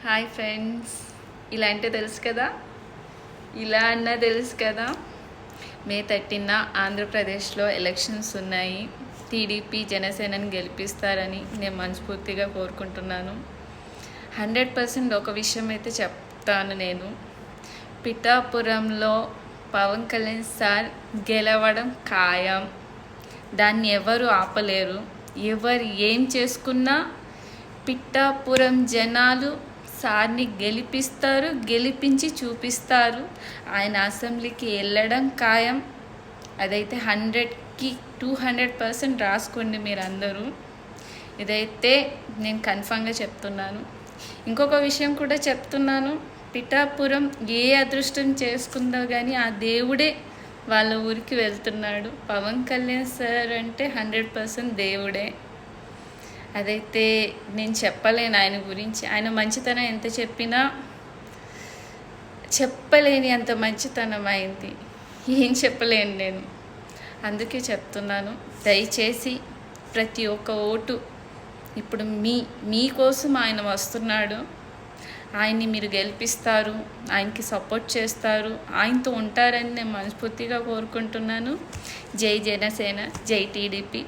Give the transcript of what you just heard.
Hi friends, ఇలా అంటే తెలుసు కదా, ఇలా అన్నా తెలుసు కదా. మే 13న ఆంధ్రప్రదేశ్లో ఎలక్షన్స్ ఉన్నాయి. టీడీపీ జనసేనని గెలిపిస్తారని నేను మనస్ఫూర్తిగా కోరుకుంటున్నాను. 100% ఒక విషయం అయితే చెప్తాను. నేను పిఠాపురంలో పవన్ కళ్యాణ్ సార్ గెలవడం ఖాయం. దాన్ని ఎవరు ఆపలేరు. ఎవరు ఏం చేసుకున్నా పిఠాపురం జనాలు సార్ని గెలిపిస్తారు, గెలిపించి చూపిస్తారు. ఆయన అసెంబ్లీకి వెళ్ళడం ఖాయం. అదైతే 100కి 200% రాసుకోండి మీరందరూ. ఇదైతే నేను కన్ఫామ్గా చెప్తున్నాను. ఇంకొక విషయం కూడా చెప్తున్నాను. పిఠాపురం ఏ అదృష్టం చేసుకుందో కానీ ఆ దేవుడే వాళ్ళ ఊరికి వెళ్తున్నాడు. పవన్ కళ్యాణ్ సార్ అంటే 100% దేవుడే. అదైతే నేను చెప్పలేను ఆయన గురించి. ఆయన మంచితనం ఎంత చెప్పినా చెప్పలేని అంత మంచితనం అయింది. ఏం చెప్పలేను నేను. అందుకే చెప్తున్నాను, దయచేసి ప్రతి ఒక్క ఓటు ఇప్పుడు మీకోసం ఆయన వస్తున్నాడు. ఆయన్ని మీరు గెలిపిస్తారు, ఆయనకి సపోర్ట్ చేస్తారు, ఆయనతో ఉంటారని నేను మనస్ఫూర్తిగా కోరుకుంటున్నాను. జై జనసేన, జై టీడీపీ.